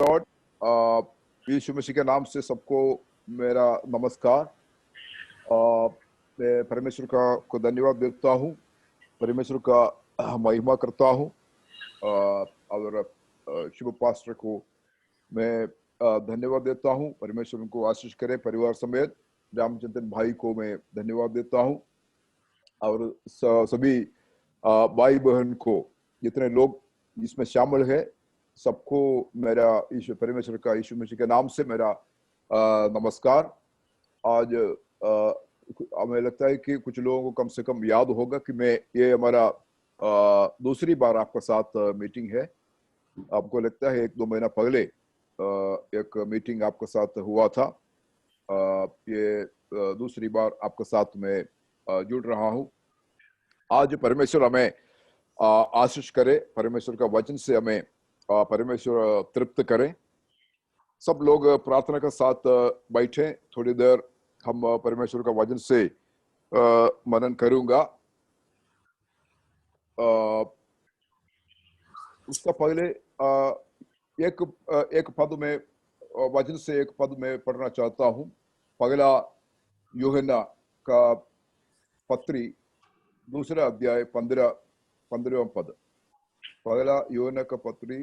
Lord, यीशु मसीह के नाम से सबको मेरा नमस्कार। मैं परमेश्वर को धन्यवाद देता हूँ, परमेश्वर का महिमा करता हूँ और शुभ पास्टर को मैं धन्यवाद देता हूँ। परमेश्वर उनको आशीष करे। परिवार समेत रामचंद्र भाई को मैं धन्यवाद देता हूँ और सभी भाई बहन को, जितने लोग इसमें शामिल है, सबको मेरा यीशु परमेश्वर का यीशु मसीह के नाम से मेरा नमस्कार। आज हमें लगता है कि कुछ लोगों को कम से कम याद होगा कि ये हमारा दूसरी बार आपके साथ मीटिंग है। आपको लगता है 1-2 महीना पहले एक मीटिंग आपके साथ हुआ था। ये दूसरी बार आपके साथ में जुड़ रहा हूँ। आज परमेश्वर हमें आशीष करे, परमेश्वर का वचन से हमें परमेश्वर तृप्त करे। सब लोग प्रार्थना के साथ बैठे, थोड़ी देर हम परमेश्वर का वचन से मनन करूंगा। उसका पहले एक पद में वचन से एक पद में पढ़ना चाहता हूँ। पहला यूहन्ना का पत्री, दूसरा अध्याय 15वां पद। पहला यूहन्ना का पत्री,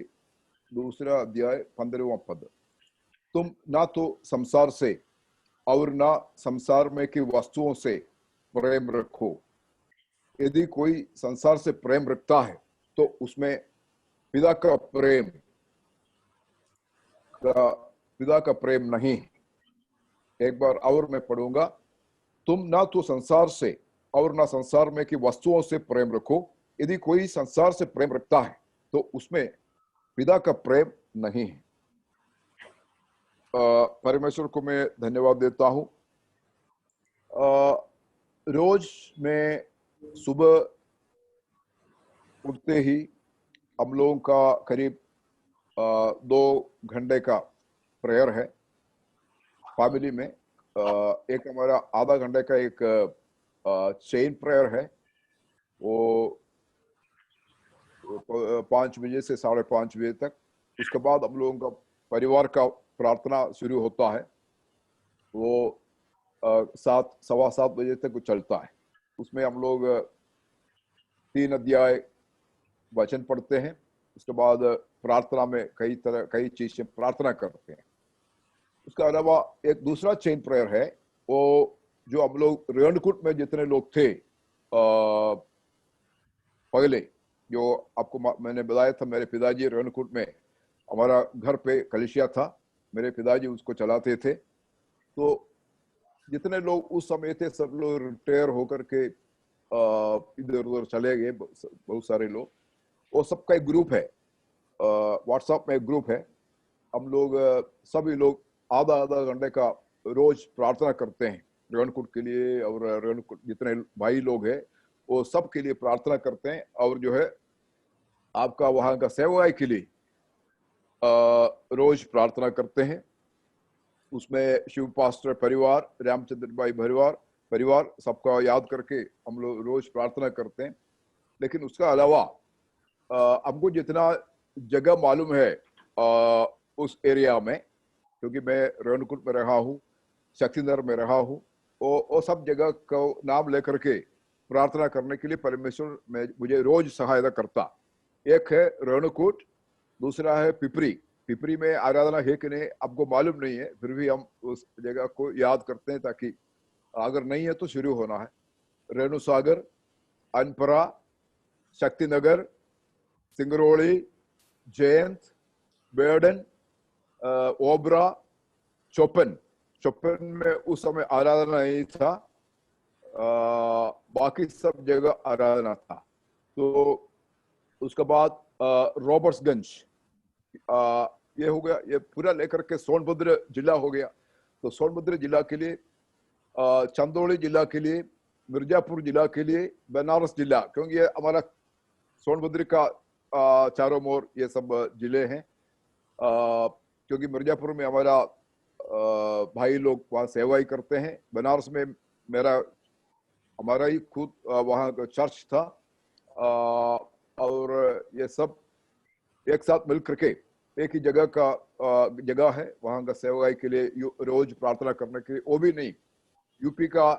दूसरा अध्याय 15वां पद। तुम ना तो संसार से और ना संसार में की वस्तुओं से प्रेम रखो। यदि कोई संसार से प्रेम रखता है तो उसमें पिता का प्रेम नहीं। एक बार और मैं पढ़ूंगा। तुम ना तो संसार से और ना संसार में की वस्तुओं से प्रेम रखो। यदि कोई संसार से प्रेम रखता है तो उसमें पिता का प्रेम नहीं है। परमेश्वर को मैं धन्यवाद देता हूँ। रोज मैं सुबह उठते ही हम लोगों का करीब 2 घंटे का प्रेयर है फैमिली में। एक हमारा आधा घंटे का एक चेन प्रेयर है, वो 5 बजे से 5:30 बजे तक। उसके बाद हम लोगों का परिवार का प्रार्थना शुरू होता है, वो 7-7:15 बजे तक चलता है। उसमें हम लोग 3 अध्याय वचन पढ़ते हैं। उसके बाद प्रार्थना में कई चीजें प्रार्थना करते हैं। उसके अलावा एक दूसरा चेन प्रेयर है, वो जो हम लोग रेणुकूट में जितने लोग थे पहले, जो आपको मैंने बताया था, मेरे पिताजी रेणुकूट में, हमारा घर पे कलिसिया था, मेरे पिताजी उसको चलाते थे। तो जितने लोग उस समय थे सब लोग रिटायर होकर के इधर उधर चले गए, बहुत सारे लोग। वो सबका एक ग्रुप है, व्हाट्सएप में एक ग्रुप है। हम लोग सभी लोग आधा घंटे का रोज प्रार्थना करते हैं रेणुकूट के लिए, और रेणुकूट जितने भाई लोग हैं वो सब के लिए प्रार्थना करते हैं। और जो है आपका वहां का सेवाई के लिए रोज प्रार्थना करते हैं। उसमें शिव पास्टर परिवार, रामचंद्र भाई परिवार सबका याद करके हम लोग रोज प्रार्थना करते हैं। लेकिन उसका अलावा हमको जितना जगह मालूम है उस एरिया में, क्योंकि मैं रेणुकूट में रहा हूँ, शक्तिनगर में रहा हूँ, वो सब जगह को नाम लेकर के प्रार्थना करने के लिए परमेश्वर में मुझे रोज सहायता करता। एक है रेणुकूट, दूसरा है पिपरी में आराधना है कि नहीं आपको मालूम नहीं है, फिर भी हम उस जगह को याद करते हैं, ताकि अगर नहीं है तो शुरू होना है। रेणु सागर, अनपरा, शक्तिनगर, सिंगरौली, जयंत, बेडन, ओबरा, चोपन में उस समय आराधना नहीं था, बाकी सब जगह आराधना था। तो उसके बाद रॉबर्ट्सगंज, ये हो गया। ये पूरा लेकर के सोनभद्र जिला हो गया। तो सोनभद्र जिला के लिए, चंदौली जिला के लिए, मिर्जापुर जिला के लिए, बनारस जिला, क्योंकि ये हमारा सोनभद्र का चारों ओर ये सब जिले हैं। क्योंकि मिर्जापुर में हमारा भाई लोग वहाँ सेवा ही करते हैं। बनारस में हमारा ही खुद वहाँ का चर्च था। और ये सब एक साथ मिल करके एक ही जगह का जगह है वहां का सेवकाई के लिए रोज प्रार्थना करने के लिए, वो भी नहीं, यूपी का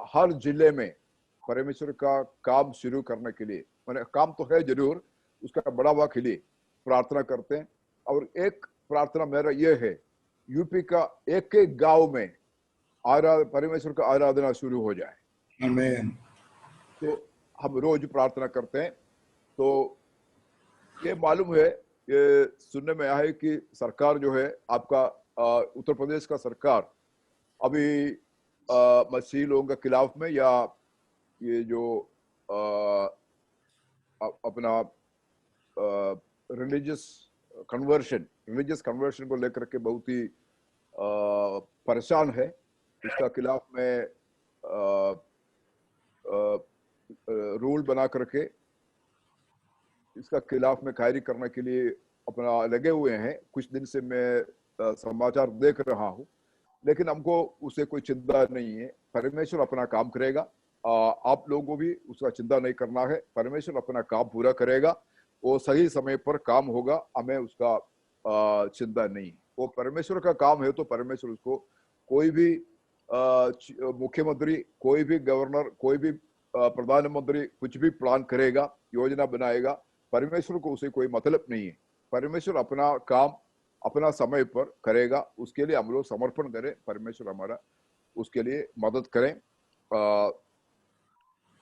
हर जिले में परमेश्वर का काम शुरू करने के लिए, मैंने काम तो है जरूर, उसका बढ़ावा के लिए प्रार्थना करते हैं। और एक प्रार्थना मेरा ये है, यूपी का एक एक गांव में परमेश्वर का आराधना शुरू हो जाए। आमीन। तो हम रोज प्रार्थना करते हैं। तो ये मालूम है, ये सुनने में आया है कि सरकार जो है आपका उत्तर प्रदेश का सरकार अभी मसीही लोगों के खिलाफ में, या ये जो अपना रिलीजियस कन्वर्शन को लेकर के बहुत ही परेशान है। इसका खिलाफ में रूल बना करके इसका खिलाफ में कायरी करने के लिए अपना लगे हुए हैं। कुछ दिन से मैं समाचार देख रहा हूँ, लेकिन हमको उसे कोई चिंता नहीं है। परमेश्वर अपना काम करेगा। आप लोगों को भी उसका चिंता नहीं करना है। परमेश्वर अपना काम पूरा करेगा, वो सही समय पर काम होगा, हमें उसका चिंता नहीं। वो परमेश्वर का काम है, तो परमेश्वर उसको कोई भी मुख्यमंत्री, कोई भी गवर्नर, कोई भी प्रधानमंत्री कुछ भी प्लान करेगा, योजना बनाएगा, परमेश्वर को उसे कोई मतलब नहीं है। परमेश्वर अपना काम अपना समय पर करेगा, उसके लिए हम लोग समर्पण करें, परमेश्वर हमारा उसके लिए मदद करें।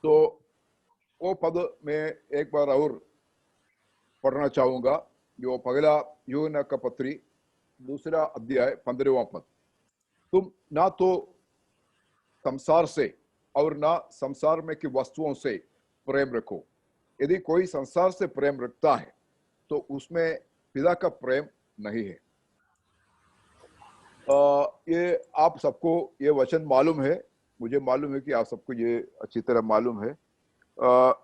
तो वो पद में एक बार और पढ़ना चाहूंगा, जो पहला यूहन्ना का पत्री 2 अध्याय 15वां पद। तुम ना तो संसार से और ना संसार में की वस्तुओं से प्रेम रखो। यदि कोई संसार से प्रेम रखता है तो उसमें पिता का प्रेम नहीं है। ये आप सबको ये वचन मालूम है, मुझे मालूम है कि आप सबको ये अच्छी तरह मालूम है।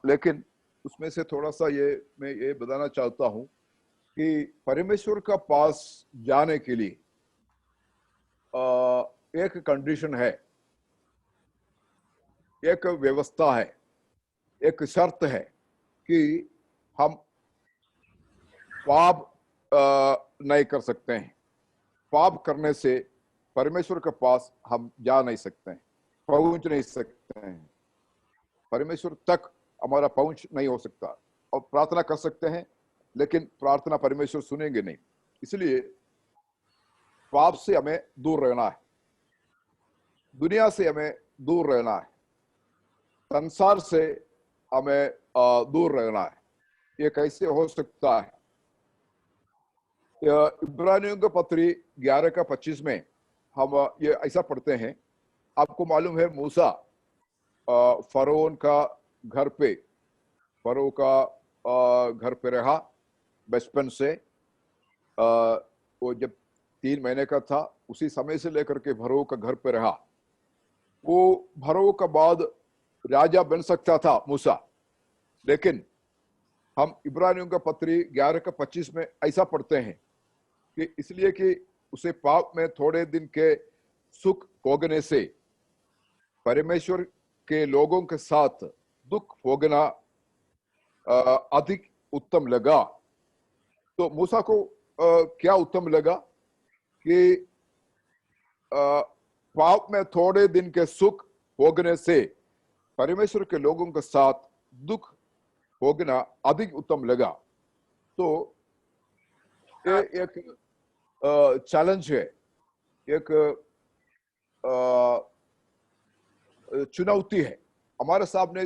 लेकिन उसमें से थोड़ा सा मैं ये बताना चाहता हूं कि परमेश्वर का पास जाने के लिए एक कंडीशन है, एक व्यवस्था है, एक शर्त है कि हम पाप नहीं कर सकते हैं। पाप करने से परमेश्वर के पास हम जा नहीं सकते हैं, पहुंच नहीं सकते हैं, परमेश्वर तक हमारा पहुंच नहीं हो सकता। और प्रार्थना कर सकते हैं, लेकिन प्रार्थना परमेश्वर सुनेंगे नहीं। इसलिए पाप से हमें दूर रहना है, दुनिया से हमें दूर रहना है, संसार से हमें दूर रहना है। ये कैसे हो सकता है? इब्रानियों का पत्री 11:25 में हम ये ऐसा पढ़ते हैं। आपको मालूम है, मूसा फरोन का घर पे, फरो का घर पे रहा बचपन से। वो जब 3 महीने का था, उसी समय से लेकर के फरो का घर पे रहा। वो फरो का बाद राजा बन सकता था मूसा, लेकिन हम इब्रानियों का पत्री 11:25 में ऐसा पढ़ते हैं कि इसलिए कि उसे पाप में थोड़े दिन के सुख भोगने से परमेश्वर के लोगों के साथ दुख भोगना अधिक उत्तम लगा। तो मूसा को क्या उत्तम लगा कि पाप में थोड़े दिन के सुख भोगने से परमेश्वर के लोगों के साथ दुख भोगना अधिक उत्तम लगा। तो ये एक चैलेंज है, एक चुनौती है हमारे सामने।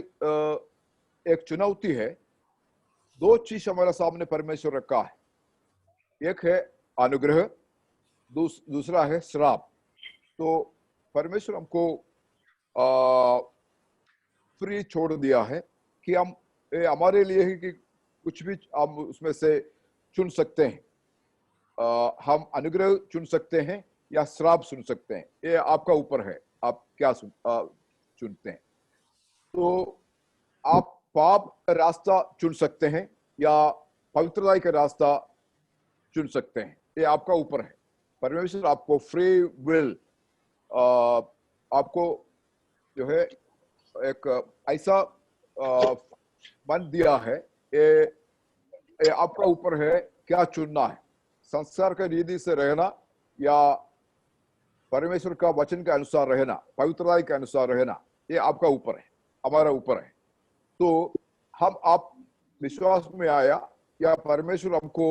एक चुनौती है। 2 चीज हमारे सामने परमेश्वर रखा है, एक है अनुग्रह, दूसरा है श्राप। तो परमेश्वर हमको फ्री छोड़ दिया है कि हम हमारे लिए ही कि कुछ भी हम उसमें से चुन सकते हैं। हम अनुग्रह चुन सकते हैं या श्राप चुन सकते हैं, ये आपका ऊपर है, आप क्या चुनते हैं। तो आप पाप का रास्ता चुन सकते हैं या पवित्रता का रास्ता चुन सकते हैं, ये आपका ऊपर है। परमेश्वर आपको फ्री विल, आपको जो है एक ऐसा मन दिया है, ये आपका ऊपर है क्या चुनना है, संस्कार का रीति से रहना या परमेश्वर का वचन के अनुसार रहना, पवित्रता के अनुसार रहना, ये आपका ऊपर है, हमारा ऊपर है। तो हम आप विश्वास में आया या परमेश्वर हमको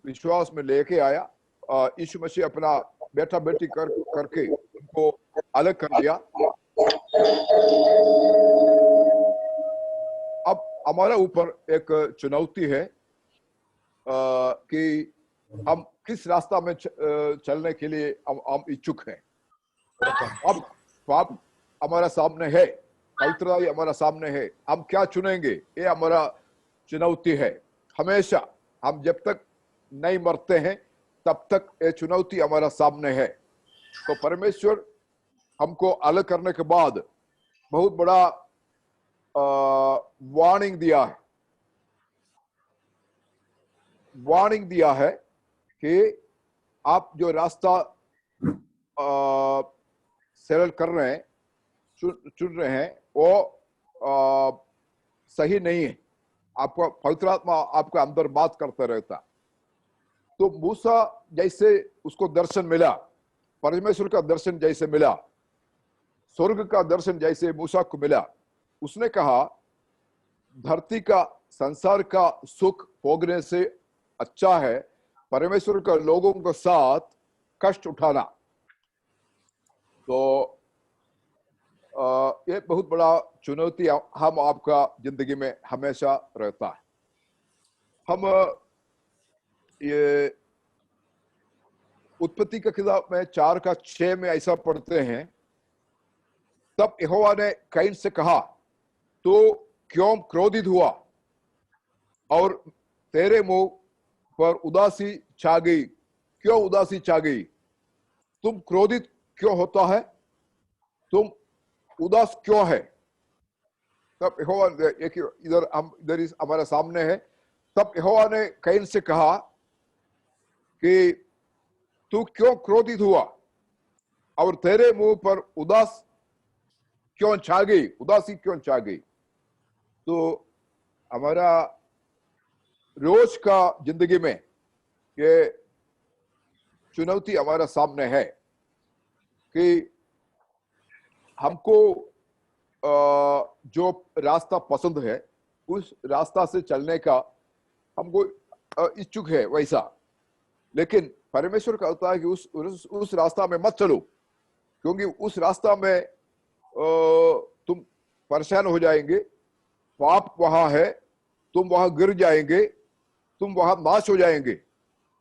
विश्वास में लेके आया, यीशु मसीह अपना बेटा बेटी करके उनको अलग कर दिया। अब हमारा ऊपर एक चुनौती है कि हम किस रास्ता में चलने के लिए हम इच्छुक हैं। अब पाप हमारा सामने है, पवित्रता हमारा सामने है, हम क्या चुनेंगे, ये हमारा चुनौती है। हमेशा हम जब तक नहीं मरते हैं तब तक ये चुनौती हमारा सामने है। तो परमेश्वर हमको अलग करने के बाद बहुत बड़ा वार्निंग दिया है, वार्निंग दिया है कि आप जो रास्ता सरल कर रहे हैं, चुन रहे हैं, वो सही नहीं है। आपका पवित्र आत्मा आपका अंदर बात करता रहता। तो मूसा जैसे उसको दर्शन मिला, परमेश्वर का दर्शन जैसे मिला, स्वर्ग का दर्शन जैसे मूसा को मिला, उसने कहा धरती का, संसार का सुख भोगने से अच्छा है परमेश्वर का लोगों के साथ कष्ट उठाना। तो ये बहुत बड़ा चुनौती हम आपका जिंदगी में हमेशा रहता है। हम ये उत्पत्ति का किताब में 4:6 में ऐसा पढ़ते हैं, तब यहोवा ने कैन से कहा, तो क्यों क्रोधित हुआ और तेरे मुंह पर उदासी छा गई? क्यों उदासी छा गई? तुम क्रोधित क्यों होता है? तुम उदास क्यों है? तब यहोवा, इधर हमारे सामने है, तब यहोवा ने कैन से कहा कि तू क्यों क्रोधित हुआ और तेरे मुंह पर उदास क्यों छा गई, उदासी क्यों छा गई? तो हमारा रोज का जिंदगी में ये चुनौती हमारा सामने है कि हमको जो रास्ता पसंद है उस रास्ता से चलने का हमको इच्छुक है वैसा, लेकिन परमेश्वर कहता है कि उस रास्ता में मत चलो, क्योंकि उस रास्ता में तुम परेशान हो जाएंगे, पाप वहां है, तुम वहां गिर जाएंगे, तुम वहां नाश हो जाएंगे।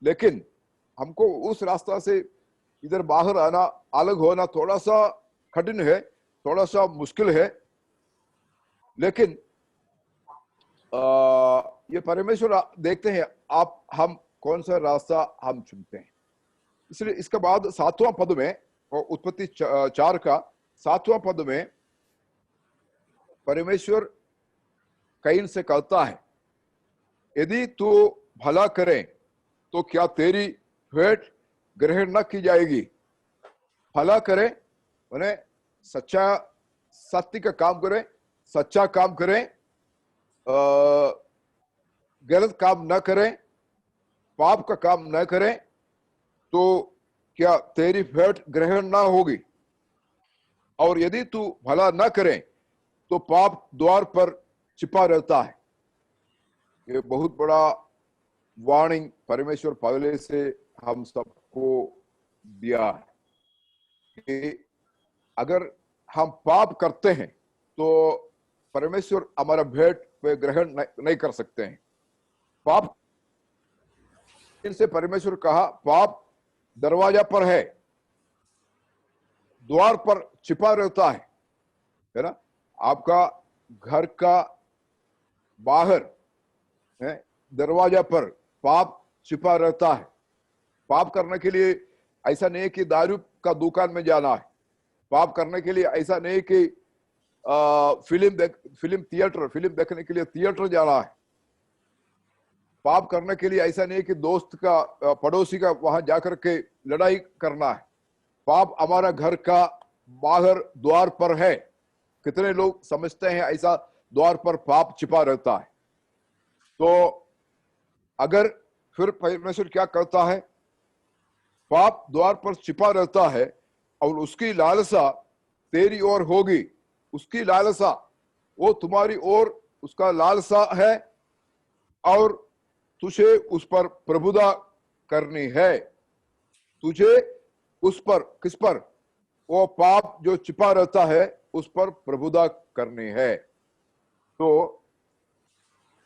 लेकिन हमको उस रास्ता से इधर बाहर आना, अलग होना थोड़ा सा कठिन है, थोड़ा सा मुश्किल है, लेकिन ये परमेश्वर देखते हैं हम कौन सा रास्ता हम चुनते हैं। इसलिए इसके बाद 7वां पद में, और उत्पत्ति 4 का 7वां पद में परमेश्वर कैन से कहता है, यदि तू भला करे तो क्या तेरी भेंट ग्रहण न की जाएगी? भला करे माने सच्चा, सत्य का काम करें, सच्चा काम करें, गलत काम न करें, पाप का काम न करें, तो क्या तेरी भेंट ग्रहण ना होगी? और यदि तू भला न करे तो पाप द्वार पर छिपा रहता है। ये बहुत बड़ा वार्निंग परमेश्वर पहले से हम सबको दिया है कि अगर हम पाप करते हैं तो परमेश्वर हमारा भेंट पे ग्रहण नहीं कर सकते हैं। पाप, इनसे परमेश्वर कहा पाप दरवाजा पर है, द्वार पर छिपा रहता है ना? आपका घर का बाहर है, दरवाजा पर पाप छिपा रहता है। पाप करने के लिए ऐसा नहीं कि दारू का दुकान में जाना है, पाप करने के लिए ऐसा नहीं कि फिल्म देखने के लिए थिएटर जाना है, पाप करने के लिए ऐसा नहीं कि दोस्त का, पड़ोसी का वहां जाकर के लड़ाई करना है। पाप हमारा घर का बाहर द्वार पर है। कितने लोग समझते हैं ऐसा द्वार पर पाप छिपा रहता है? तो अगर फिर परमेश्वर क्या करता है पाप द्वार पर छिपा रहता है और उसकी लालसा तेरी ओर होगी। उसकी लालसा, वो तुम्हारी ओर उसका लालसा है और तुझे उस पर प्रभुता करनी है। तुझे उस पर, किस पर? वो पाप जो छिपा रहता है उस पर प्रभुता करनी है। तो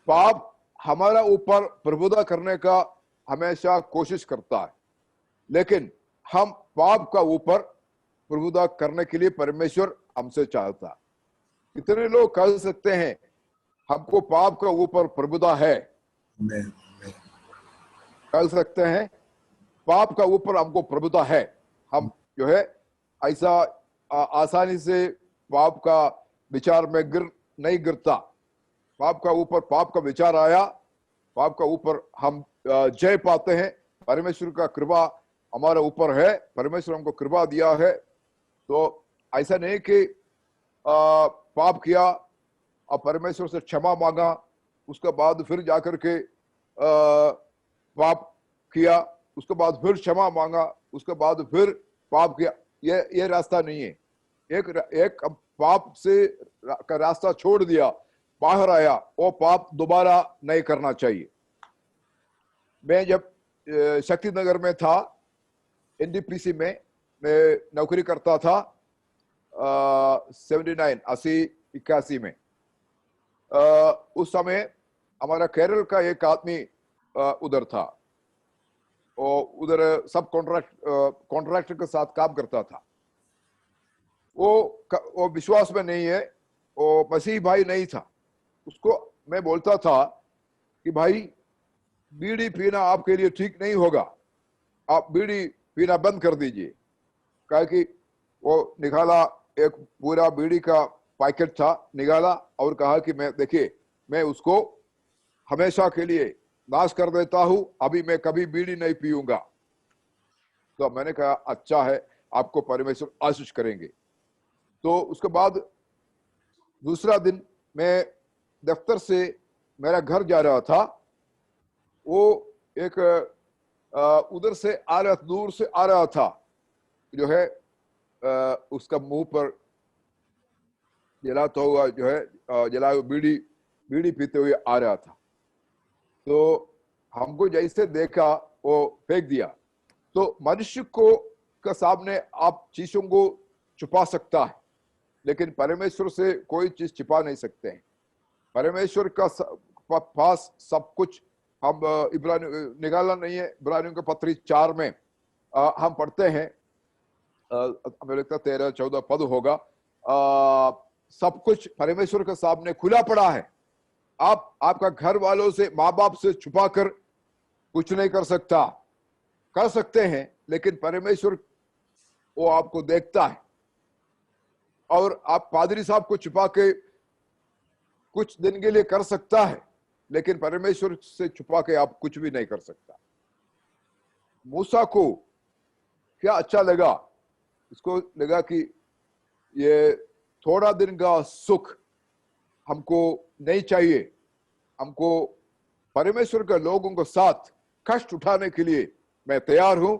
पाप हमारा ऊपर प्रभुता करने का हमेशा कोशिश करता है, लेकिन हम पाप का ऊपर प्रभुता करने के लिए परमेश्वर हमसे चाहता है। कितने लोग कह सकते हैं हमको पाप का ऊपर प्रभुता है? कह सकते हैं पाप का ऊपर हमको प्रभुता है। हम जो है ऐसा आसानी से पाप का विचार में नहीं गिरता। पाप का ऊपर पाप का विचार आया, पाप का ऊपर हम जय पाते हैं। परमेश्वर का कृपा हमारे ऊपर है, परमेश्वर हमको कृपा दिया है। तो ऐसा नहीं कि पाप किया और परमेश्वर से क्षमा मांगा, उसके बाद फिर जाकर के पाप किया, उसके बाद फिर क्षमा मांगा, उसके बाद फिर पाप किया। ये रास्ता नहीं है। एक पाप से का रास्ता छोड़ दिया, बाहर आया, वो पाप दोबारा नहीं करना चाहिए। मैं जब शक्ति नगर में था, एनडीपीसी में मैं नौकरी करता था 79 81 में। उस समय हमारा केरल का एक आदमी उधर था और उधर सब कॉन्ट्रैक्टर के साथ काम करता था। वो विश्वास में नहीं है, वो मसीह भाई नहीं था। उसको मैं बोलता था कि भाई बीड़ी पीना आपके लिए ठीक नहीं होगा, आप बीड़ी पीना बंद कर दीजिए। कहा कि वो निकाला, एक पूरा बीड़ी का पैकेट था, निकाला और कहा कि मैं देखिए, मैं उसको हमेशा के लिए नाश कर देता हूं, अभी मैं कभी बीड़ी नहीं पीऊंगा। तो मैंने कहा अच्छा है, आपको परमेश्वर आशीष करेंगे। तो उसके बाद दूसरा दिन मैं दफ्तर से मेरा घर जा रहा था। वो एक उधर से आ रहा, दूर से आ रहा था, जो है उसका मुंह पर जलाता हुआ, जो है जला हुआ बीड़ी पीते हुए आ रहा था। तो हमको जैसे देखा वो फेंक दिया। तो मनुष्य को का सामने आप चीजों को छुपा सकता है, लेकिन परमेश्वर से कोई चीज छिपा नहीं सकते हैं। परमेश्वर का पास सब कुछ। हम इब्रानियों निकालना नहीं है, इब्रानियों के पत्री 4 में हम पढ़ते हैं, हमें लगता 13-14 पद होगा। सब कुछ परमेश्वर के सामने खुला पड़ा है। आप आपका घर वालों से, माँ बाप से छुपा कर कुछ नहीं कर सकता। कर सकते हैं, लेकिन परमेश्वर वो आपको देखता है। और आप पादरी साहब को छुपा के कुछ दिन के लिए कर सकता है, लेकिन परमेश्वर से छुपा के आप कुछ भी नहीं कर सकता। मूसा को क्या अच्छा लगा? उसको लगा कि ये थोड़ा दिन का सुख हमको नहीं चाहिए, हमको परमेश्वर के लोगों के साथ कष्ट उठाने के लिए मैं तैयार हूं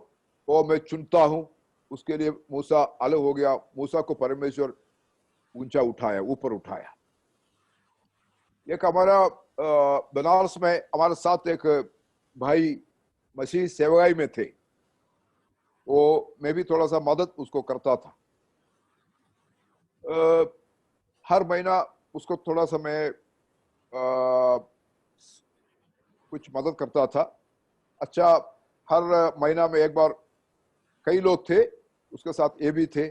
और मैं चुनता हूं। उसके लिए मूसा अलग हो गया। मूसा को परमेश्वर ऊंचा उठाया, ऊपर उठाया। एक हमारा बनारस में हमारे साथ एक भाई मसीह सेवगाई में थे, वो मैं भी थोड़ा सा मदद उसको करता था। हर महीना उसको थोड़ा सा मैं कुछ मदद करता था। अच्छा, हर महीना में एक बार कई लोग थे उसके साथ, ये भी थे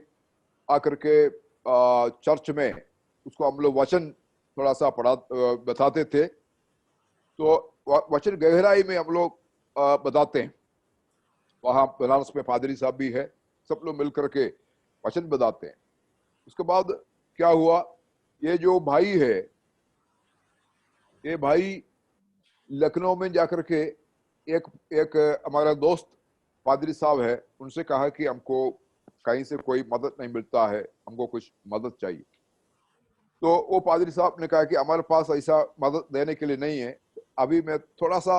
आकर के चर्च में उसको हम लोग वचन थोड़ा सा बताते थे। तो वचन गहराई में हम लोग बताते हैं। वहां बनारस में पादरी साहब भी है, सब लोग मिलकर के वचन बताते हैं। उसके बाद क्या हुआ, ये जो भाई है, ये भाई लखनऊ में जाकर के एक हमारा दोस्त पादरी साहब है, उनसे कहा कि हमको कहीं से कोई मदद नहीं मिलता है, हमको कुछ मदद चाहिए। तो वो पादरी साहब ने कहा कि हमारे पास ऐसा मदद देने के लिए नहीं है, अभी मैं थोड़ा सा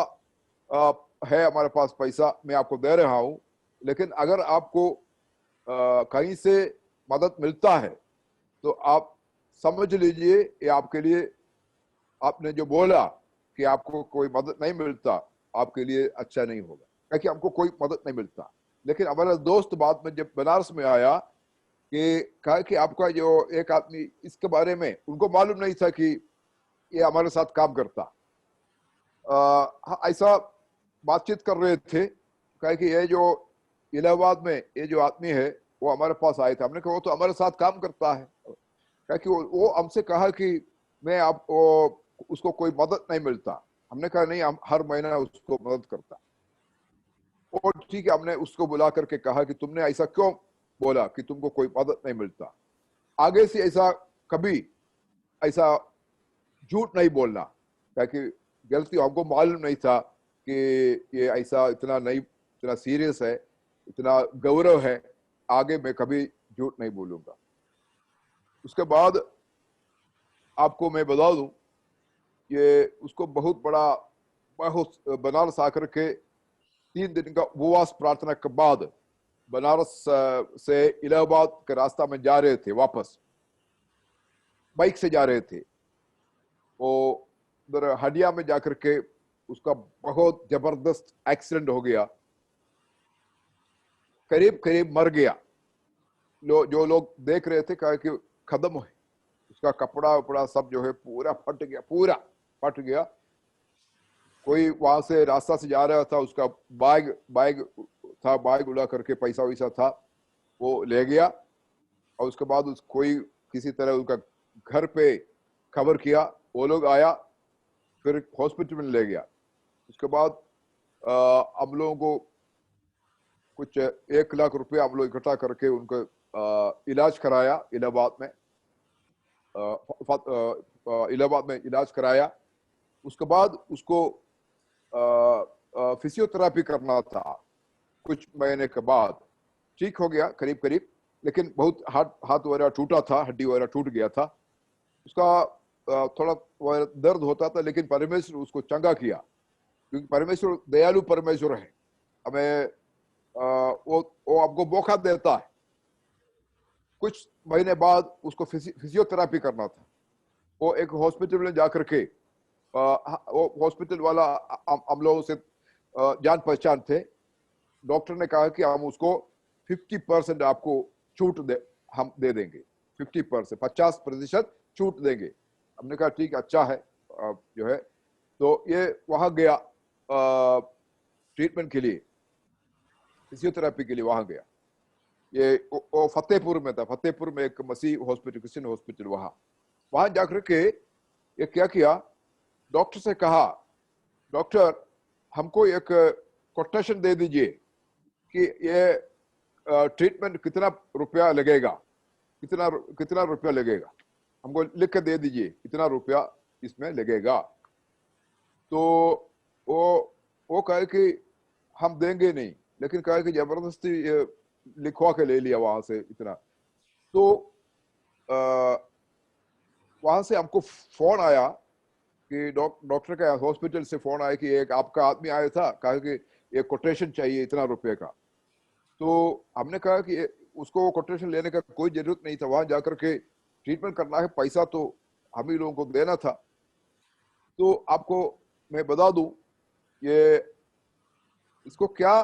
है हमारे पास पैसा, मैं आपको दे रहा हूँ, लेकिन अगर आपको कहीं से मदद मिलता है तो आप समझ लीजिए ये आपके लिए, आपने जो बोला कि आपको कोई मदद नहीं मिलता, आपके लिए अच्छा नहीं होगा, क्योंकि हमको कोई मदद नहीं मिलता। लेकिन हमारा दोस्त बाद में जब बनारस में आया कि कहा कि आपका जो एक आदमी, इसके बारे में उनको मालूम नहीं था कि ये हमारे साथ काम करता। ऐसा बातचीत कर रहे थे, कहा कि ये जो इलाहाबाद में ये जो आदमी है वो हमारे पास आए थे। हमने कहा वो तो हमारे साथ काम करता है। कहा कि वो हमसे कहा कि मैं आपको, उसको कोई मदद नहीं मिलता। हमने कहा नहीं, हम हर महीना उसको मदद करता। और ठीक है, हमने उसको बुला करके कहा कि तुमने ऐसा क्यों बोला कि तुमको कोई मदद नहीं मिलता, आगे से ऐसा कभी ऐसा झूठ नहीं बोलना, ताकि गलती, हमको मालूम नहीं था कि ये ऐसा इतना नहीं, इतना सीरियस है, इतना गौरव है, आगे मैं कभी झूठ नहीं बोलूंगा। उसके बाद आपको मैं बता दूं, ये उसको बहुत बड़ा, बहुत बनारस आकर के 3 दिन का उपवास प्रार्थना के बाद बनारस से इलाहाबाद के रास्ता में जा रहे थे, वापस बाइक से जा रहे थे। वो उधर हडिया में जाकर के उसका बहुत जबरदस्त एक्सीडेंट हो गया, करीब करीब मर गया। जो लोग देख रहे थे कहा कि खत्म है, उसका कपड़ा उपड़ा सब जो है पूरा फट गया, पूरा फट गया। कोई वहां से रास्ता से जा रहा था, उसका बैग बैग था, बैग उड़ा करके पैसा वैसा था वो ले गया। और उसके बाद कोई किसी तरह उनका घर पे खबर किया, वो लोग आया, फिर हॉस्पिटल में ले गया। उसके बाद हम लोगों को कुछ 1 लाख रुपया हम लोग इकट्ठा करके उनको इलाज कराया इलाहाबाद में, इलाहाबाद में इलाज कराया। उसके बाद उसको फिजियोथेरापी करना था। कुछ महीने के बाद ठीक हो गया करीब करीब, लेकिन बहुत हाथ वगैरह टूटा था, हड्डी वगैरह टूट गया था उसका, थोड़ा दर्द होता था, लेकिन परमेश्वर उसको चंगा किया, क्योंकि परमेश्वर दयालु परमेश्वर है। हमें वो आपको मौका देता है। कुछ महीने बाद उसको फिजियोथेरापी करना था। वो एक हॉस्पिटल में जाकर के, वो हॉस्पिटल वाला हम लोगों से जान पहचान थे। डॉक्टर ने कहा कि हम उसको 50% आपको छूट हम दे देंगे, 50%, 50% छूट देंगे। हमने कहा ठीक, अच्छा है। जो है तो ये वहां गया ट्रीटमेंट के लिए, फिजियोथेरापी के लिए वहां गया। ये वो फतेहपुर में था, फतेहपुर में एक मसीह हॉस्पिटल, क्रिश्चियन हॉस्पिटल, वहां जाकर के ये क्या किया, डॉक्टर से कहा, डॉक्टर हमको एक कोटेशन दे दीजिए कि ये ट्रीटमेंट कितना रुपया लगेगा, कितना रुपया लगेगा, हमको लिख के दे दीजिए कितना रुपया इसमें लगेगा। तो वो कहे कि हम देंगे नहीं, लेकिन कहे कि जबरदस्ती लिखवा के ले लिया वहां से इतना। तो वहां से हमको फोन आया कि डॉक्टर का हॉस्पिटल से फोन आया कि एक आपका आदमी आया था, कहा कि एक कोटेशन चाहिए इतना रुपए का। तो हमने कहा कि उसको वो कोटेशन लेने का कोई जरूरत नहीं था, वहां जाकर के ट्रीटमेंट करना है, पैसा तो हम ही लोगों को देना था। तो आपको मैं बता दूं, ये इसको क्या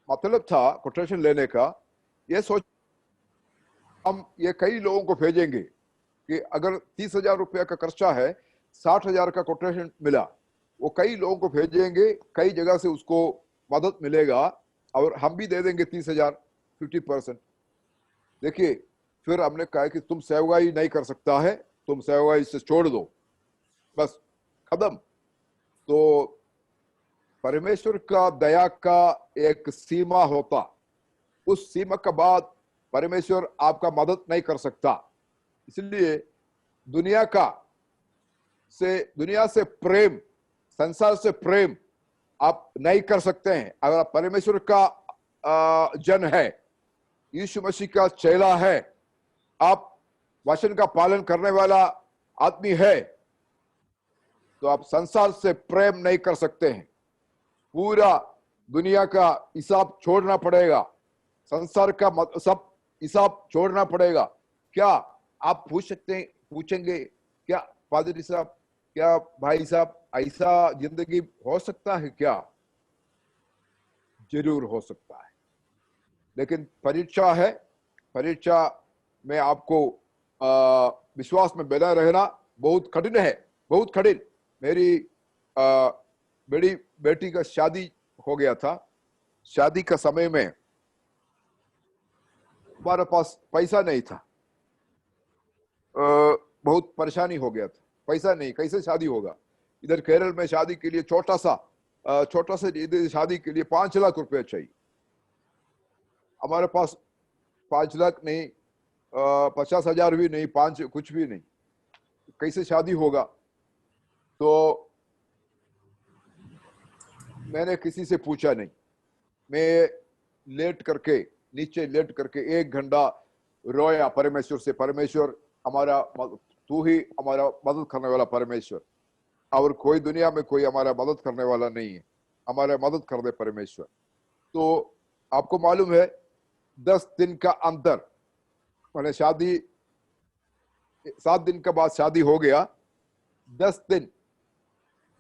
मतलब था कोटेशन लेने का, ये सोच हम ये कई लोगों को भेजेंगे कि अगर 30,000 रुपया का खर्चा है, 60,000 का कोटेशन मिला, वो कई लोगों को भेजेंगे, कई जगह से उसको मदद मिलेगा, और हम भी दे देंगे 30,000, 50%। देखिए, फिर हमने कहा कि तुम सेवगाई नहीं कर सकता है, तुम सेवगाई से छोड़ दो, बस खत्म। तो परमेश्वर का दया का एक सीमा होता, उस सीमा के बाद परमेश्वर आपका मदद नहीं कर सकता। इसलिए दुनिया से प्रेम, संसार से प्रेम आप नहीं कर सकते हैं। अगर आप परमेश्वर का जन है, यीशु मसीह का चेला है, आप वचन का पालन करने वाला आदमी है, तो आप संसार से प्रेम नहीं कर सकते हैं। पूरा दुनिया का हिसाब छोड़ना पड़ेगा, संसार का सब हिसाब छोड़ना पड़ेगा। क्या आप पूछेंगे क्या पादरी साहब, क्या भाई साहब, ऐसा जिंदगी हो सकता है क्या? जरूर हो सकता है, लेकिन परीक्षा है। परीक्षा में आपको विश्वास में बना रहना बहुत कठिन है, बहुत कठिन। मेरी बड़ी बेटी का शादी हो गया था। शादी का समय में हमारे पास पैसा नहीं था, बहुत परेशानी हो गया था। पैसा नहीं, कैसे शादी होगा? इधर केरल में शादी के लिए छोटा सा इधर शादी के लिए 5 लाख रुपए चाहिए। हमारे पास 5 लाख नहीं, 50,000 भी नहीं, पांच कुछ भी नहीं, कैसे शादी होगा? तो मैंने किसी से पूछा नहीं। मैं नीचे लेट करके 1 घंटा रोया परमेश्वर से, परमेश्वर हमारा तू ही हमारा मदद करने वाला परमेश्वर, और कोई दुनिया में कोई हमारा मदद करने वाला नहीं है, हमारा मदद कर दे परमेश्वर। तो आपको मालूम है 10 दिन का अंतर, मैंने शादी 7 दिन के बाद शादी हो गया। 10 दिन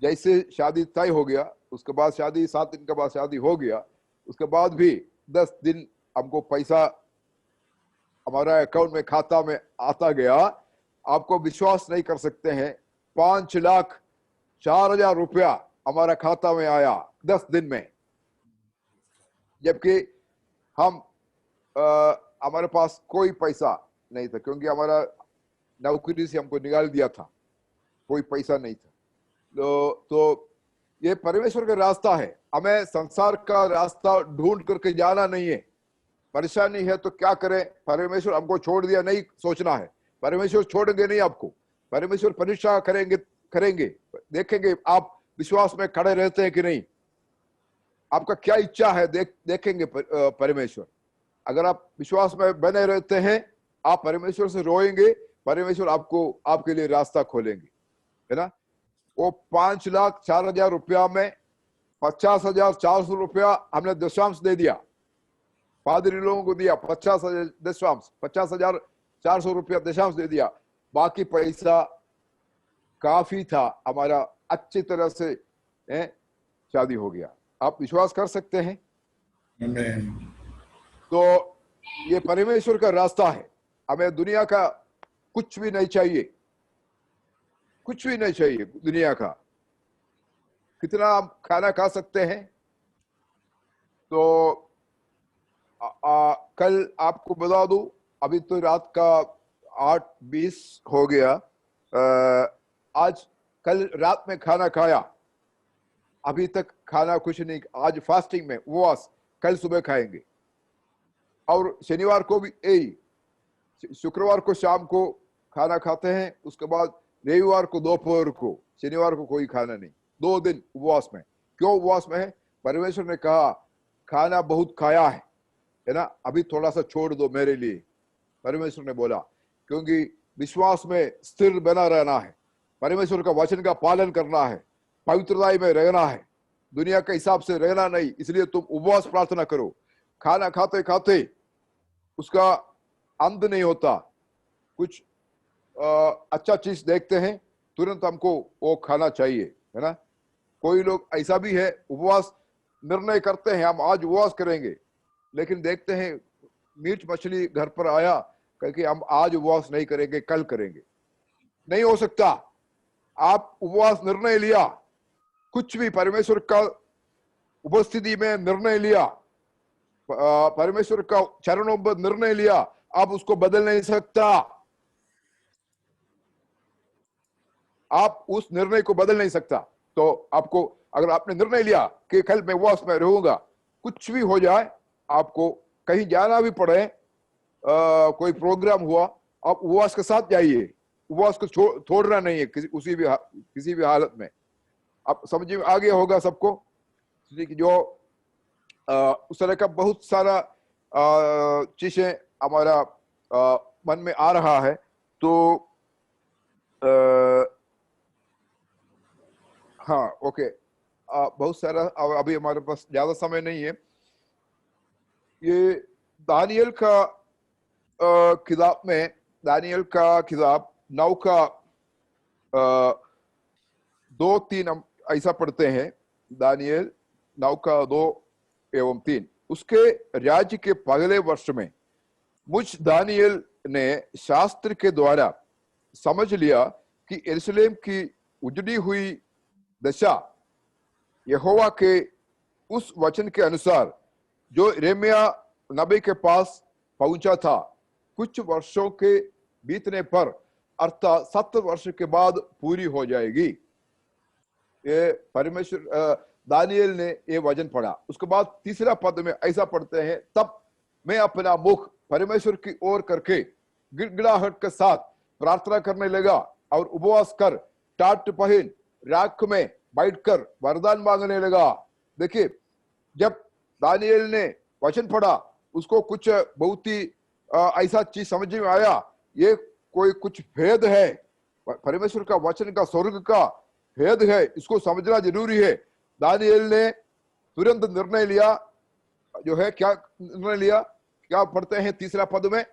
जैसे शादी तय हो गया, उसके बाद शादी 7 दिन के बाद शादी हो गया, उसके बाद भी 10 दिन हमको पैसा हमारा अकाउंट में, खाता में आता गया। आपको विश्वास नहीं कर सकते हैं, 5,04,000 रुपया हमारा खाता में आया 10 दिन में। जबकि हम हमारे पास कोई पैसा नहीं था, क्योंकि हमारा नौकरी से हमको निकाल दिया था, कोई पैसा नहीं था। तो ये परमेश्वर का रास्ता है, हमें संसार का रास्ता ढूंढ करके जाना नहीं है। परेशानी है तो क्या करें? परमेश्वर हमको छोड़ दिया नहीं सोचना है, परमेश्वर छोड़ेंगे नहीं आपको। परमेश्वर परीक्षा करेंगे, देखेंगे आप विश्वास में खड़े रहते हैं कि नहीं, आपका क्या इच्छा है देखेंगे परमेश्वर। अगर आप विश्वास में बने रहते हैं, आप परमेश्वर से रोएंगे, परमेश्वर आपके लिए रास्ता खोलेंगे, है ना? वो 5,04,000 रुपया में 50,400 रुपया हमने दशांश दे दिया, पादरी लोगों को दिया। 50,400 रुपया दशांश दे दिया। बाकी पैसा काफी था, हमारा अच्छी तरह से शादी हो गया। आप विश्वास कर सकते हैं? तो ये परमेश्वर का रास्ता है। हमें दुनिया का कुछ भी नहीं चाहिए, कुछ भी नहीं चाहिए दुनिया का। कितना आप खाना खा सकते हैं? तो कल आपको बता दूं, अभी तो रात का 8:20 हो गया। कल रात में खाना खाया, अभी तक खाना कुछ नहीं। आज फास्टिंग में उपवास, कल सुबह खाएंगे। और शनिवार को भी शुक्रवार को शाम को खाना खाते हैं, उसके बाद रविवार को दोपहर को, शनिवार को कोई खाना नहीं। 2 दिन उपवास में। क्यों उपवास में है? परमेश्वर ने कहा खाना बहुत खाया है ना, अभी थोड़ा सा छोड़ दो मेरे लिए, परमेश्वर ने बोला। क्योंकि विश्वास में स्थिर बना रहना है, परमेश्वर का वचन का पालन करना है, पवित्रता में रहना है, दुनिया के हिसाब से रहना नहीं। इसलिए तुम उपवास प्रार्थना करो। खाना खाते खाते उसका अंत नहीं होता। कुछ अच्छा चीज देखते हैं, तुरंत हमको वो खाना चाहिए, है ना? कोई लोग ऐसा भी है, उपवास निर्णय करते हैं हम आज उपवास करेंगे, लेकिन देखते हैं मीट मछली घर पर आया, क्योंकि हम आज उपवास नहीं करेंगे, कल करेंगे। नहीं हो सकता। आप उपवास निर्णय लिया, कुछ भी परमेश्वर का उपस्थिति में निर्णय लिया, परमेश्वर का चरणों पर निर्णय लिया, आप उसको बदल नहीं सकता। आप उस निर्णय को बदल नहीं सकता। तो आपको, अगर आपने निर्णय लिया कि कल मैं उपवास में रहूंगा, कुछ भी हो जाए, आपको कहीं जाना भी पड़े, कोई प्रोग्राम हुआ, आप उपवास के साथ जाइए। उपवास को छोड़ना नहीं है किसी भी हालत में। आप समझ में आ गया होगा सबको जो उस तरह का बहुत सारा चीजें हमारा मन में आ रहा है। तो हाँ, ओके। बहुत सारा, अभी हमारे पास ज्यादा समय नहीं है। ये दानियल का किताब में, दानियल का किताब 9 का 2-3 हम ऐसा पढ़ते हैं। दानियल 9 का 2 एवं 3। उसके राज्य के पहले वर्ष में मुझ दानियल ने शास्त्र के द्वारा समझ लिया कि यरूशलेम की उजड़ी हुई दशा यहोवा के उस वचन के अनुसार जो यिर्मयाह नबी के पास पहुंचा था, कुछ वर्षों के बीतने पर अर्थात 7 वर्ष के बाद पूरी हो जाएगी। ये परमेश्वर दानियल ने ये वचन पढ़ा। उसके बाद तीसरा पद में ऐसा पढ़ते हैं, तब मैं अपना मुख परमेश्वर की ओर करके गिड़गिड़ाहट के साथ प्रार्थना करने लगा और उपवास कर टाट पहन राख में बैठकर वरदान मांगने लगा। देखिए, जब दानियल ने वचन पढ़ा, उसको कुछ बहुत ही ऐसा चीज समझ में आया, ये कोई कुछ भेद है, परमेश्वर का वचन का, स्वर्ग का भेद है, इसको समझना जरूरी है। दानियल ने तुरंत निर्णय लिया, जो है क्या निर्णय लिया, क्या पढ़ते हैं तीसरा पद में,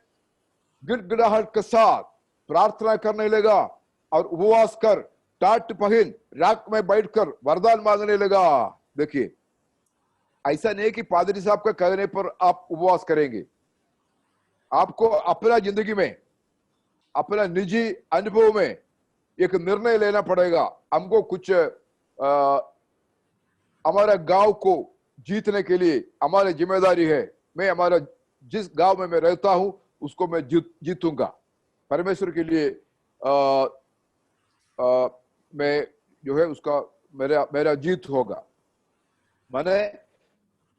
गिड़गिड़ाहट के साथ प्रार्थना करने लगा और उपवास कर टाट पहन राख में बैठकर वरदान मांगने लगा। देखिए, ऐसा नहीं कि पादरी साहब का कहने पर आप उपवास करेंगे। आपको अपना जिंदगी में, अपना निजी अनुभव में एक निर्णय लेना पड़ेगा। हमको कुछ हमारा गांव को जीतने के लिए हमारी जिम्मेदारी है। मैं हमारा जिस गांव में मैं रहता हूं उसको मैं जीतूंगा। परमेश्वर के लिए मैं जो है उसका मेरा जीत होगा। मैंने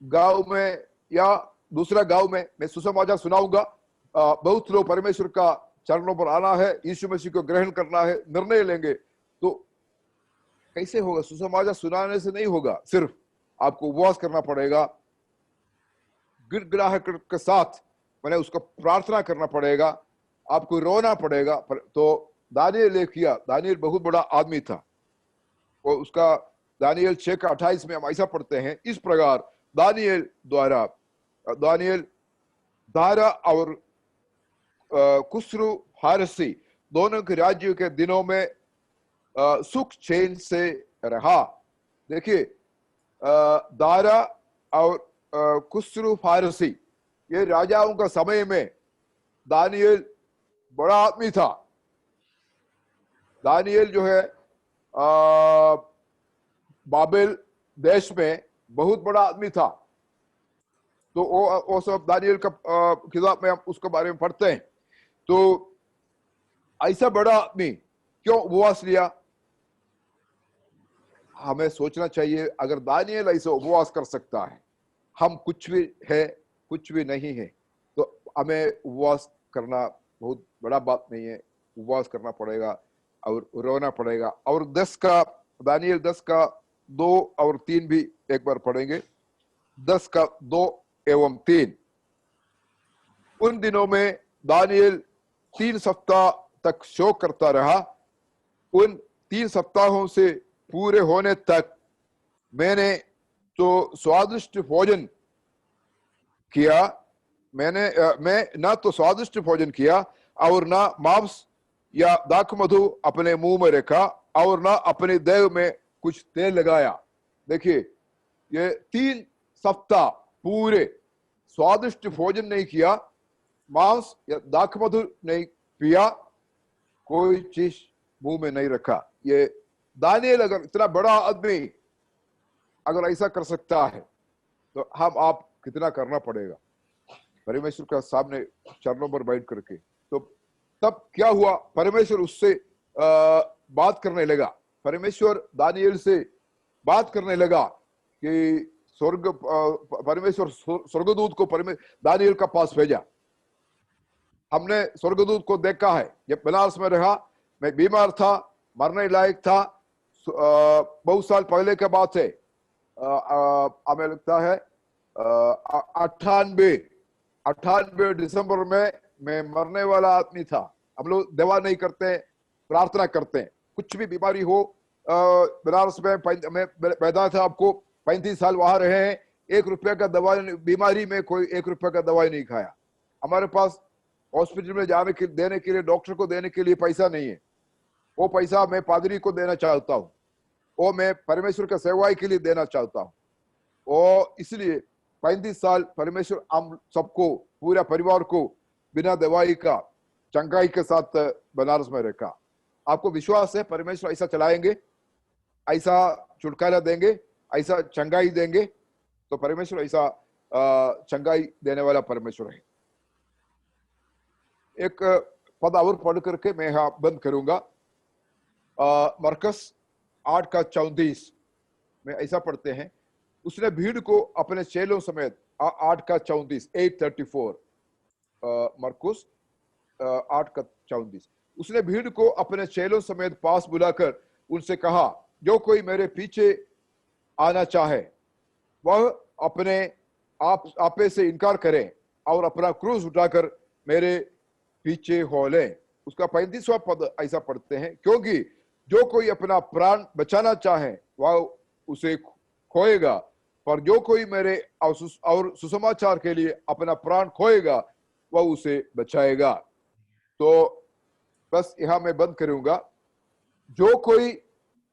गांव में या दूसरा गांव में मैं सुसमाचार सुनाऊंगा। बहुत लोग परमेश्वर का चरणों पर आना है, यीशु मसीह को ग्रहण करना है, निर्णय लेंगे, तो कैसे होगा? सुसमाचार सुनाने से नहीं होगा, सिर्फ आपको उपवास करना पड़ेगा, गिड़गिड़ाहट के साथ मैंने उसको प्रार्थना करना पड़ेगा, आपको रोना पड़ेगा। तो दानियल ने किया। दानियल बहुत बड़ा आदमी था, और उसका दानियल 6:28 में हम ऐसा पढ़ते हैं, इस प्रकार दानियल दारा और कुस्रू फारसी दोनों के राज्यों के दिनों में सुख चैन से रहा। देखिए, दारा और कुस्रू फारसी, ये राजाओं का समय में दानियल बड़ा आदमी था। दानियल जो है बाबेल देश में बहुत बड़ा आदमी था। तो वो सब दानियल का किताब में हम उसके बारे में पढ़ते हैं। तो ऐसा बड़ा आदमी क्यों उपवास लिया? हमें सोचना चाहिए, अगर दानियल ऐसा उपवास कर सकता है, हम कुछ भी है, कुछ भी नहीं है, तो हमें उपवास करना बहुत बड़ा बात नहीं है। उपवास करना पड़ेगा और रोना पड़ेगा। और दानियल 10 का 2 और 3 भी एक बार पढ़ेंगे। 10 का 2 एवं 3। उन दिनों में दानियल 3 सप्ताह तक शोक करता रहा। उन 3 सप्ताहों से पूरे होने तक मैंने तो स्वादिष्ट भोजन किया, मैं ना तो स्वादिष्ट भोजन किया और ना मांस या दाख मधु अपने मुंह में रखा और ना अपने देह में कुछ तेल लगाया। देखिए, ये 3 सप्ताह पूरे स्वादिष्ट भोजन नहीं किया, मांस या दाख मधु नहीं पिया, कोई चीज मुंह में नहीं रखा। ये दानियल अगर इतना बड़ा आदमी अगर ऐसा कर सकता है, तो हम आप कितना करना पड़ेगा परमेश्वर का सामने चरणों पर बैठ करके। तो तब क्या हुआ? परमेश्वर उससे बात करने लगा। परमेश्वर दानियल से बात करने लगा कि परमेश्वर स्वर्गदूत को दानियल का पास भेजा। हमने स्वर्गदूत को देखा है। जब बनारस में रहा, मैं बीमार था, मरने लायक था, बहुत साल पहले के बात है। हमें लगता है 98 दिसंबर में मैं मरने वाला आदमी था। हम लोग दवा नहीं करते, प्रार्थना करते हैं। कुछ भी बीमारी हो, बनारस में मैं पैदा था, आपको 35 साल वहां रहे हैं, 1 रुपया का दवाई, बीमारी में कोई 1 रुपया का दवाई नहीं खाया। हमारे पास हॉस्पिटल में देने के लिए, डॉक्टर को देने के लिए पैसा नहीं है। वो पैसा मैं पादरी को देना चाहता हूँ, वो मैं परमेश्वर का सेवाई के लिए देना चाहता हूँ। और इसलिए 35 साल परमेश्वर हम सबको, पूरा परिवार को बिना दवाई का चंगाई के साथ बनारस में रखा। आपको विश्वास है परमेश्वर ऐसा चलाएंगे, ऐसा छुटकारा देंगे, ऐसा चंगाई देंगे? तो परमेश्वर ऐसा चंगाई देने वाला परमेश्वर है। एक पद और पढ़ करके मैं यहाँ बंद करूंगा। मरकस 8:34 में ऐसा पढ़ते हैं, उसने भीड़ को अपने चेलों समेत, 8:34, 8:34, मरकुस 8:34, उसने भीड़ को अपने चेलों समेत पास बुलाकर उनसे कहा, जो कोई मेरे पीछे आना चाहे वह अपने आपे से इनकार करे और अपना क्रूस उठाकर मेरे पीछे हो ले। उसका 35वां पद ऐसा पढ़ते हैं, क्योंकि जो कोई अपना प्राण बचाना चाहे वह उसे खोएगा, पर जो कोई मेरे और सुसमाचार के लिए अपना प्राण खोएगा वह उसे बचाएगा। तो बस यहां मैं बंद करूंगा। जो कोई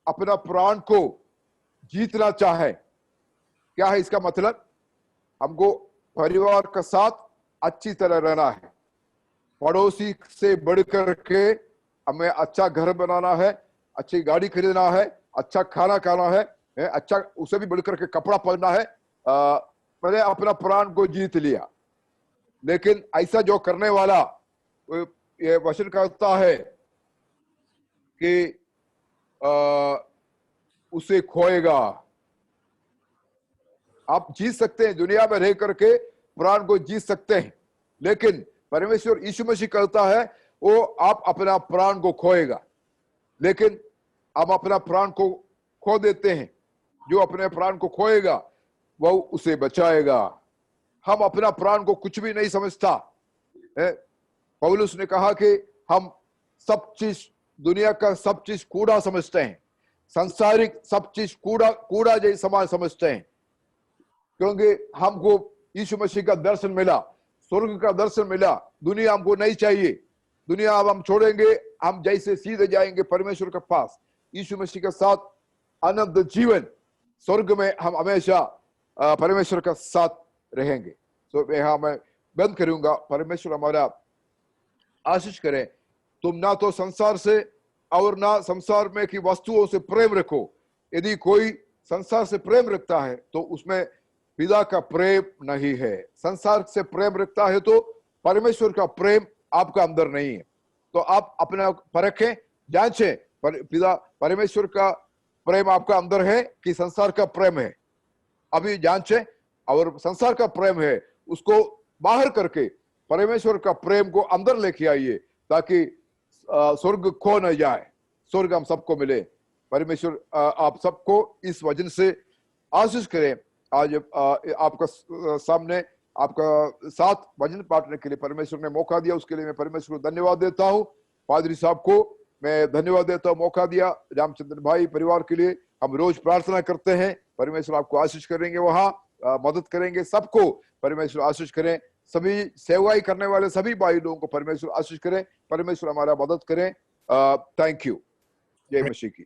अपना प्राण को जीतना चाहे, क्या है इसका मतलब? हमको परिवार के साथ अच्छी तरह रहना है, पड़ोसी से बढ़ करके हमें अच्छा घर बनाना है, अच्छी गाड़ी खरीदना है, अच्छा खाना खाना है, अच्छा उसे भी बढ़ करके कपड़ा पहनना है। मैंने अपना प्राण को जीत लिया, लेकिन ऐसा जो करने वाला, ये वचन कहता है कि उसे खोएगा। आप जीत सकते हैं, दुनिया में रह करके प्राण को जीत सकते हैं, लेकिन परमेश्वर यीशु मसीह कहता है वो आप अपना प्राण को खोएगा। लेकिन हम अपना प्राण को खो देते हैं, जो अपने प्राण को खोएगा वह उसे बचाएगा। हम अपना प्राण को कुछ भी नहीं समझता। पौलुस ने कहा कि हम सब चीज, दुनिया का सब चीज कूड़ा समझते हैं, सांसारिक सब चीज कूड़ा जैसे समान समझते हैं, क्योंकि हमको यीशु मसीह का दर्शन मिला, स्वर्ग का दर्शन मिला। दुनिया हमको नहीं चाहिए, दुनिया अब हम छोड़ेंगे, हम जैसे सीधे जाएंगे परमेश्वर के पास, यीशु मसीह के साथ अनंत जीवन, स्वर्ग में हम हमेशा परमेश्वर का साथ रहेंगे। तो यहाँ मैं बंद करूंगा। परमेश्वर हमारा आशीष करें। तुम ना तो संसार से और ना संसार में की वस्तुओं से प्रेम रखो। यदि कोई संसार से प्रेम रखता है तो उसमें पिता का प्रेम नहीं है। संसार से प्रेम रखता है तो परमेश्वर का प्रेम आपका अंदर नहीं है। तो आप अपना परखें, जांचें, पिता परमेश्वर का प्रेम आपका अंदर है कि संसार का प्रेम है। अभी जांचें, और संसार का प्रेम है उसको बाहर करके परमेश्वर का प्रेम को अंदर लेके आइए, ताकि स्वर्ग खो न जाए, स्वर्ग हम सबको मिले। परमेश्वर आप सबको इस वचन से आशीष करें। आज आपका सामने, आपका साथ वचन बांटने के लिए परमेश्वर ने मौका दिया, उसके लिए मैं परमेश्वर को धन्यवाद देता हूँ। पादरी साहब को मैं धन्यवाद देता हूँ, मौका दिया। रामचंद्र भाई परिवार के लिए हम रोज प्रार्थना करते हैं, परमेश्वर आपको आशीष करेंगे, वहां मदद करेंगे। सबको परमेश्वर आशीष करें। सभी सेवाई करने वाले सभी भाई लोगों को परमेश्वर आशीष करें, परमेश्वर हमारा मदद करें। Thank you. जय मसीह की।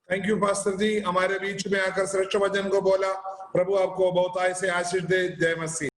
थैंक यू पास्टर जी, हमारे बीच में आकर श्रेष्ठ वचन को बोला। प्रभु आपको बहुत से आशीष दे। जय मसीह।